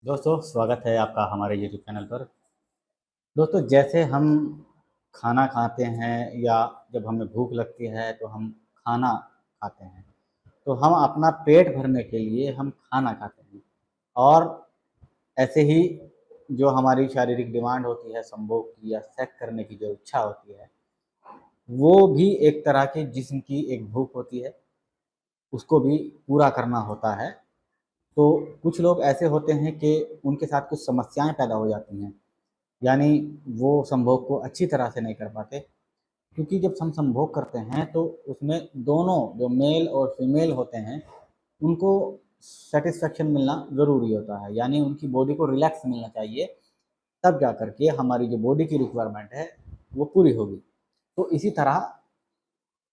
दोस्तों स्वागत है आपका हमारे यूट्यूब चैनल पर। दोस्तों जैसे हम खाना खाते हैं या जब हमें भूख लगती है तो हम खाना खाते हैं, तो हम अपना पेट भरने के लिए हम खाना खाते हैं। और ऐसे ही जो हमारी शारीरिक डिमांड होती है संभोग की या सेक्स करने की जो इच्छा होती है, वो भी एक तरह की जिस्म की एक भूख होती है, उसको भी पूरा करना होता है। तो कुछ लोग ऐसे होते हैं कि उनके साथ कुछ समस्याएँ पैदा हो जाती हैं, यानी वो संभोग को अच्छी तरह से नहीं कर पाते, क्योंकि जब हम संभोग करते हैं तो उसमें दोनों जो मेल और फीमेल होते हैं उनको सेटिस्फेक्शन मिलना ज़रूरी होता है, यानी उनकी बॉडी को रिलैक्स मिलना चाहिए, तब जा कर के हमारी जो बॉडी की रिक्वायरमेंट है वो पूरी होगी। तो इसी तरह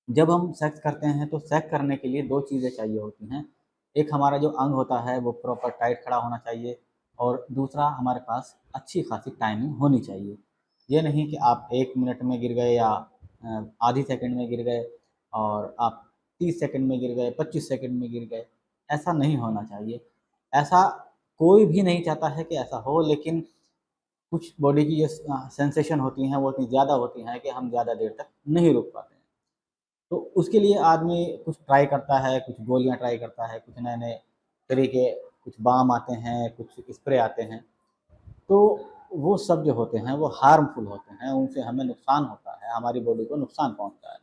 जब हम सेक्स करते हैं तो सेक्स करने के लिए 2 चीज़ें चाहिए होती हैं। एक हमारा जो अंग होता है वो प्रॉपर टाइट खड़ा होना चाहिए और दूसरा हमारे पास अच्छी खासी टाइमिंग होनी चाहिए। ये नहीं कि आप 1 मिनट में गिर गए या आधी सेकंड में गिर गए और आप 30 सेकंड में गिर गए, 25 सेकंड में गिर गए, ऐसा नहीं होना चाहिए। ऐसा कोई भी नहीं चाहता है कि ऐसा हो, लेकिन कुछ बॉडी की जो सेंसेशन होती हैं वो इतनी ज़्यादा होती हैं कि हम ज़्यादा देर तक नहीं रुक पाते हैं। तो उसके लिए आदमी कुछ ट्राई करता है, कुछ गोलियाँ ट्राई करता है, कुछ नए-नए तरीके, कुछ बाम आते हैं, कुछ स्प्रे आते हैं। तो वो सब जो होते हैं वो हार्मफुल होते हैं, उनसे हमें नुकसान होता है, हमारी बॉडी को नुकसान पहुँचता है।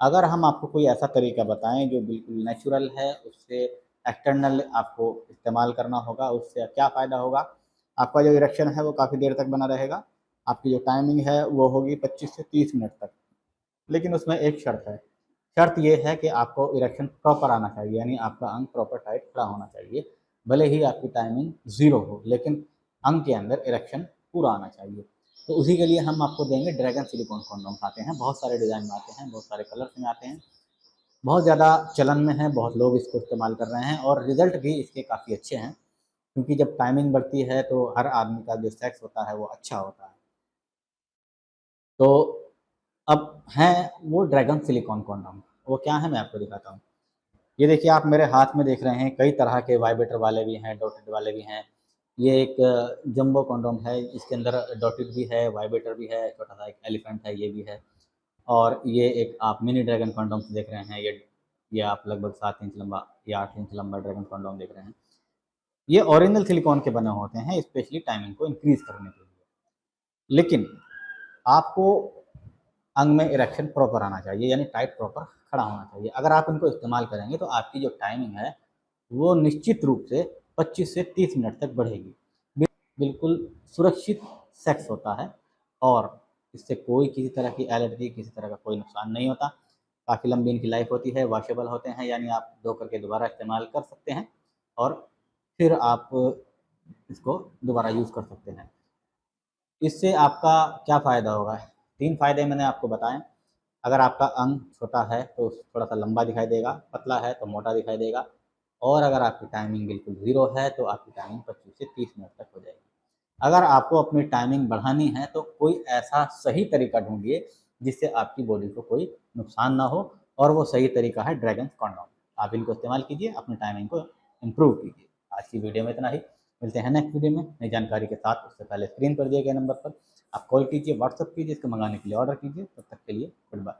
अगर हम आपको कोई ऐसा तरीका बताएँ जो बिल्कुल नेचुरल है, उससे एक्सटर्नल आपको इस्तेमाल करना होगा, उससे क्या फ़ायदा होगा? आपका जो इरेक्शन है वो काफ़ी देर तक बना रहेगा, आपकी जो टाइमिंग है वो होगी 25 से 30 मिनट तक। लेकिन उसमें एक शर्त है, शर्त ये है कि आपको इरेक्शन प्रॉपर आना चाहिए, यानी आपका अंग प्रॉपर टाइट खड़ा होना चाहिए। भले ही आपकी टाइमिंग 0 हो, लेकिन अंग के अंदर इरेक्शन पूरा आना चाहिए। तो उसी के लिए हम आपको देंगे ड्रैगन सिलिकॉन कॉन्डोम्स आते हैं, बहुत सारे डिज़ाइन में आते हैं, बहुत सारे कलर्स में आते हैं, बहुत ज़्यादा चलन में है, बहुत लोग इसको इस्तेमाल कर रहे हैं और रिज़ल्ट भी इसके काफ़ी अच्छे हैं, क्योंकि जब टाइमिंग बढ़ती है तो हर आदमी का जो सेक्स होता है वो अच्छा होता है। तो अब हैं वो ड्रैगन सिलिकॉन कॉन्डोम, वो क्या है मैं आपको दिखाता हूँ। ये देखिए आप मेरे हाथ में देख रहे हैं कई तरह के वाइब्रेटर वाले भी हैं, डॉटेड वाले भी हैं। ये एक जंबो कॉन्डोम है, इसके अंदर डॉटेड भी है, वाइब्रेटर भी है, छोटा-सा एक एलिफेंट है, ये भी है। और ये एक आप मिनी ड्रैगन कॉन्डोम्स देख रहे हैं, ये आप लगभग 7 इंच लंबा या 8 इंच लंबा ड्रैगन कॉन्डोम देख रहे हैं। ये ओरिजिनल सिलिकॉन के बने होते हैं, स्पेशली टाइमिंग को इंक्रीज़ करने के लिए। लेकिन आपको अंग में इरेक्शन प्रॉपर आना चाहिए, यानी टाइट प्रॉपर खड़ा होना चाहिए। अगर आप इनको इस्तेमाल करेंगे तो आपकी जो टाइमिंग है वो निश्चित रूप से 25 से 30 मिनट तक बढ़ेगी। बिल्कुल सुरक्षित सेक्स होता है और इससे कोई किसी तरह की एलर्जी, किसी तरह का कोई नुकसान नहीं होता। काफ़ी लंबी इनकी लाइफ होती है, वॉशेबल होते हैं, यानी आप धो करके दोबारा इस्तेमाल कर सकते हैं और फिर आप इसको दोबारा यूज़ कर सकते हैं। इससे आपका क्या फ़ायदा होगा? 3 फ़ायदे मैंने आपको बताएँ। अगर आपका अंग छोटा है तो थोड़ा-सा लंबा दिखाई देगा, पतला है तो मोटा दिखाई देगा और अगर आपकी टाइमिंग बिल्कुल 0 है तो आपकी टाइमिंग 25 से 30 मिनट तक हो जाएगी। अगर आपको अपनी टाइमिंग बढ़ानी है तो कोई ऐसा सही तरीका ढूँढिए जिससे आपकी बॉडी को कोई नुकसान ना हो, और वो सही तरीका है ड्रैगन कॉन्डोम। आप इनको इस्तेमाल कीजिए, अपनी टाइमिंग को इम्प्रूव कीजिए। आज की वीडियो में इतना ही। मिलते हैं नेक्स्ट वीडियो में नई जानकारी के साथ। उससे पहले स्क्रीन पर दिए गए नंबर पर आप कॉल कीजिए, व्हाट्सएप कीजिए, इसको मँगाने के लिए ऑर्डर कीजिए। तब तक के लिए गुड बाय।